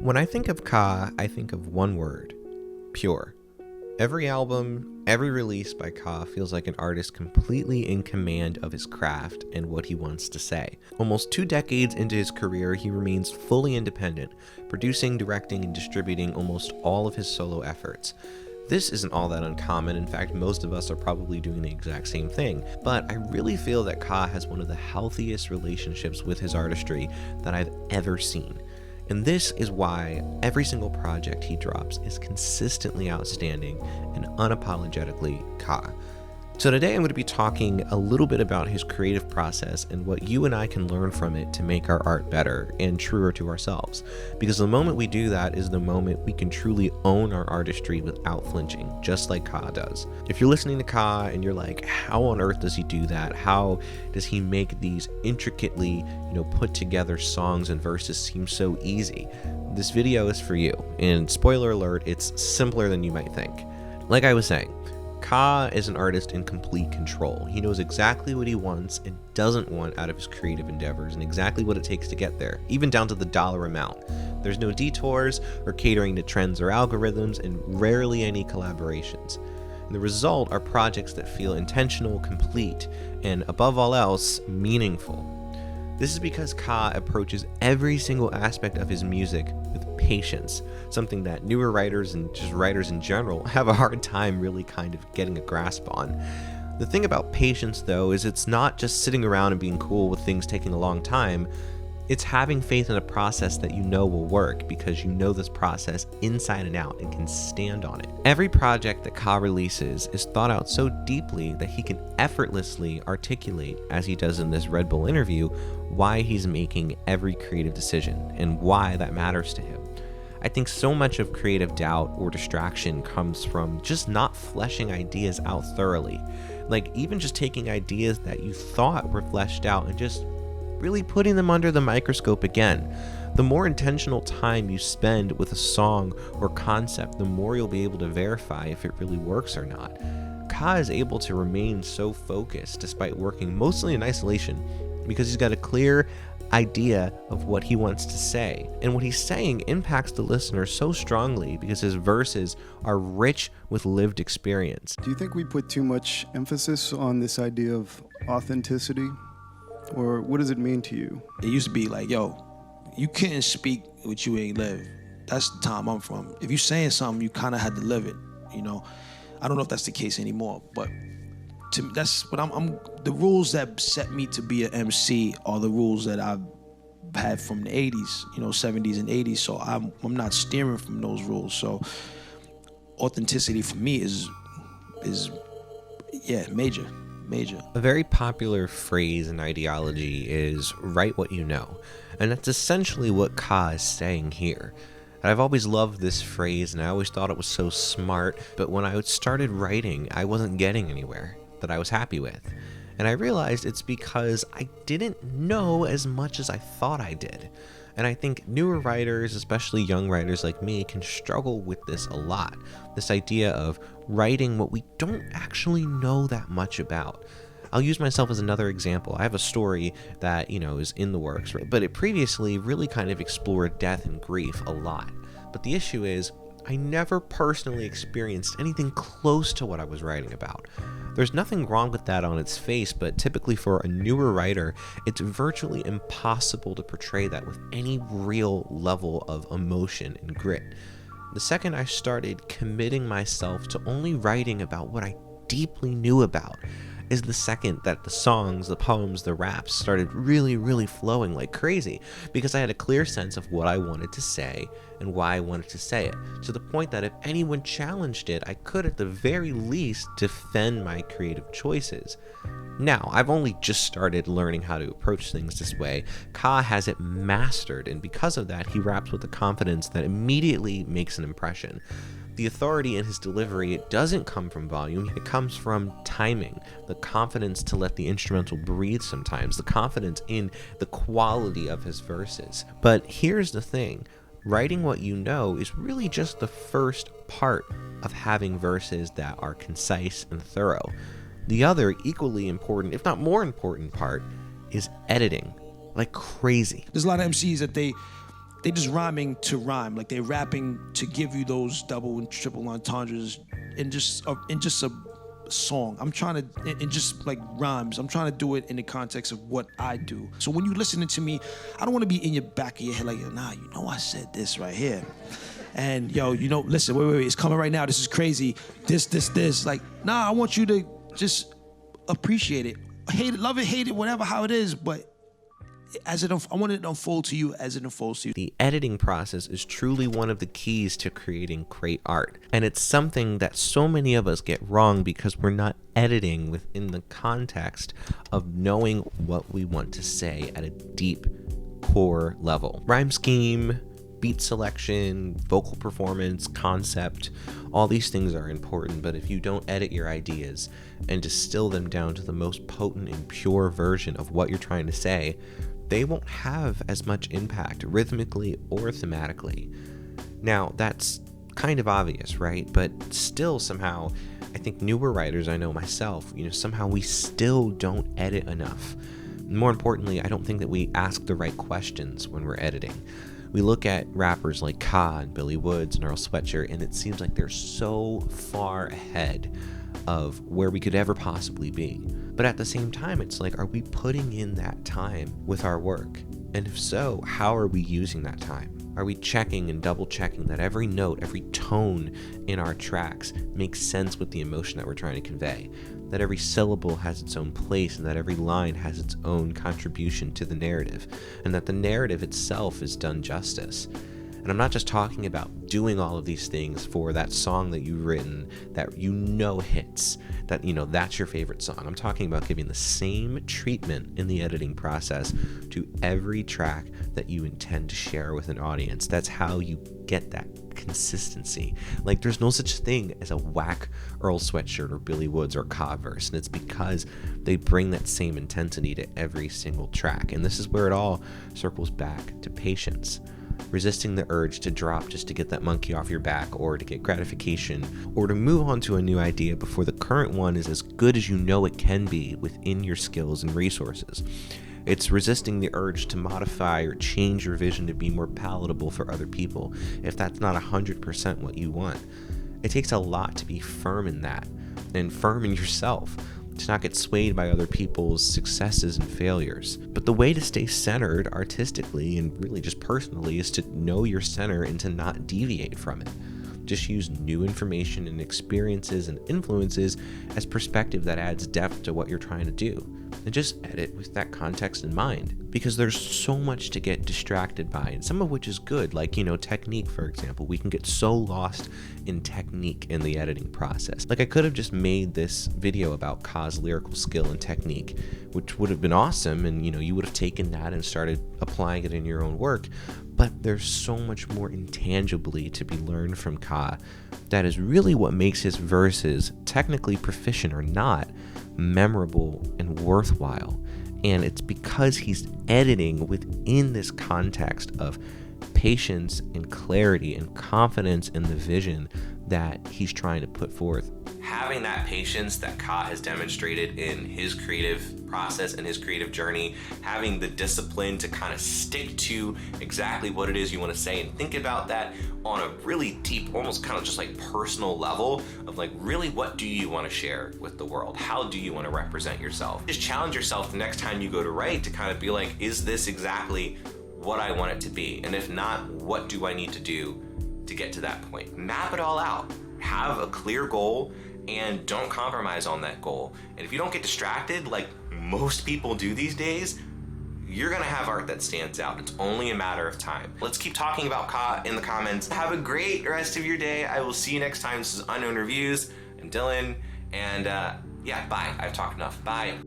When I think of Ka, I think of one word: pure. Every album, every release by Ka feels like an artist completely in command of his craft and what he wants to say. Almost 2 decades into his career, he remains fully independent, producing, directing, and distributing almost all of his solo efforts. This isn't all that uncommon. In fact, most of us are probably doing the exact same thing. But I really feel that Ka has one of the healthiest relationships with his artistry that I've ever seen. And this is why every single project he drops is consistently outstanding and unapologetically Ka. So today I'm going to be talking a little bit about his creative process and what you and I can learn from it to make our art better and truer to ourselves. Because the moment we do that is the moment we can truly own our artistry without flinching, just like Ka does. If you're listening to Ka and you're like, how on earth does he do that? How does he make these intricately, put together songs and verses seem so easy? This video is for you. And spoiler alert, it's simpler than you might think. Like I was saying, Ka is an artist in complete control. He knows exactly what he wants and doesn't want out of his creative endeavors and exactly what it takes to get there, even down to the dollar amount. There's no detours or catering to trends or algorithms, and rarely any collaborations. And the result are projects that feel intentional, complete, and above all else, meaningful. This is because Ka approaches every single aspect of his music with patience, something that newer writers and just writers in general have a hard time really kind of getting a grasp on. The thing about patience, though, is it's not just sitting around and being cool with things taking a long time. It's having faith in a process that you know will work because you know this process inside and out and can stand on it. Every project that Ka releases is thought out so deeply that he can effortlessly articulate, as he does in this Red Bull interview, why he's making every creative decision and why that matters to him. I think so much of creative doubt or distraction comes from just not fleshing ideas out thoroughly. Like even just taking ideas that you thought were fleshed out and just really putting them under the microscope again. The more intentional time you spend with a song or concept, the more you'll be able to verify if it really works or not. Ka is able to remain so focused despite working mostly in isolation because he's got a clear idea of what he wants to say. And what he's saying impacts the listener so strongly because his verses are rich with lived experience. Do you think we put too much emphasis on this idea of authenticity? Or what does it mean to you? It used to be like, yo, you couldn't speak what you ain't live. That's the time I'm from. If you saying something, you kind of had to live it, I don't know if that's the case anymore, but to me, that's what I'm the rules that set me to be an MC are the rules that I've had from the 80s, 70s and 80s, so I'm not steering from those rules. So authenticity for me is major. A very popular phrase and ideology is write what you know, and that's essentially what Ka is saying here. And I've always loved this phrase and I always thought it was so smart, but when I started writing, I wasn't getting anywhere that I was happy with. And I realized it's because I didn't know as much as I thought I did. And I think newer writers, especially young writers like me, can struggle with this a lot. This idea of writing what we don't actually know that much about. I'll use myself as another example. I have a story that, is in the works, right? But it previously really kind of explored death and grief a lot. But the issue is, I never personally experienced anything close to what I was writing about. There's nothing wrong with that on its face, but typically for a newer writer, it's virtually impossible to portray that with any real level of emotion and grit. The second I started committing myself to only writing about what I deeply knew about is the second that the songs, the poems, the raps started really, really flowing like crazy because I had a clear sense of what I wanted to say and why I wanted to say it, to the point that if anyone challenged it, I could at the very least defend my creative choices. Now, I've only just started learning how to approach things this way. Ka has it mastered, and because of that, he raps with a confidence that immediately makes an impression. The authority in his delivery, it doesn't come from volume, it comes from timing, the confidence to let the instrumental breathe sometimes, the confidence in the quality of his verses. But here's the thing, writing what you know is really just the first part of having verses that are concise and thorough. The other equally important, if not more important part, is editing like crazy. There's a lot of MCs that they just rhyming to rhyme, like they're rapping to give you those double and triple entendres in just a song. I'm trying to, in just like rhymes, I'm trying to do it in the context of what I do. So when you listening to me, I don't want to be in your back of your head like, nah, you know I said this right here. And yo, you know, listen, wait, it's coming right now. This is crazy. This. Like, nah, I want you to just appreciate it. Hate it, love it, hate it, whatever, how it is, but I want it to unfold to you as it unfolds to you. The editing process is truly one of the keys to creating great art. And it's something that so many of us get wrong because we're not editing within the context of knowing what we want to say at a deep core level. Rhyme scheme, beat selection, vocal performance, concept, all these things are important, but if you don't edit your ideas and distill them down to the most potent and pure version of what you're trying to say, they won't have as much impact rhythmically or thematically. Now, that's kind of obvious, right? But still somehow, I think newer writers, I know myself, somehow we still don't edit enough. More importantly, I don't think that we ask the right questions when we're editing. We look at rappers like Ka and Billy Woods and Earl Sweatshirt, and it seems like they're so far ahead of where we could ever possibly be. But at the same time, it's like, are we putting in that time with our work? And if so, how are we using that time? Are we checking and double checking that every note, every tone in our tracks makes sense with the emotion that we're trying to convey? That every syllable has its own place and that every line has its own contribution to the narrative, and that the narrative itself is done justice. And I'm not just talking about doing all of these things for that song that you've written that hits, that that's your favorite song. I'm talking about giving the same treatment in the editing process to every track that you intend to share with an audience. That's how you get that consistency. Like, there's no such thing as a whack Earl Sweatshirt or Billy Woods or Ka verse, and it's because they bring that same intensity to every single track. And this is where it all circles back to patience. Resisting the urge to drop just to get that monkey off your back, or to get gratification, or to move on to a new idea before the current one is as good as you know it can be within your skills and resources. It's resisting the urge to modify or change your vision to be more palatable for other people if that's not 100% what you want. It takes a lot to be firm in that, and firm in yourself, to not get swayed by other people's successes and failures. But the way to stay centered artistically and really just personally is to know your center and to not deviate from it. Just use new information and experiences and influences as perspective that adds depth to what you're trying to do. And just edit with that context in mind, because there's so much to get distracted by, and some of which is good, like, technique, for example. We can get so lost in technique in the editing process. Like, I could have just made this video about Ka's lyrical skill and technique, which would have been awesome, and you would have taken that and started applying it in your own work. But there's so much more intangibly to be learned from Ka that is really what makes his verses, technically proficient or not, memorable and worthwhile. And it's because he's editing within this context of patience and clarity and confidence in the vision that he's trying to put forth. Having that patience that Ka has demonstrated in his creative process and his creative journey, having the discipline to kind of stick to exactly what it is you want to say and think about that on a really deep, almost kind of just like personal level of like, really, what do you want to share with the world? How do you want to represent yourself? Just challenge yourself the next time you go to write to kind of be like, is this exactly what I want it to be? And if not, what do I need to do to get to that point? Map it all out. Have a clear goal and don't compromise on that goal. And if you don't get distracted like most people do these days, you're gonna have art that stands out. It's only a matter of time. Let's keep talking about Ka in the comments. Have a great rest of your day. I will see you next time. This is Unknown Reviews. I'm Dylan, and yeah, bye. I've talked enough. Bye.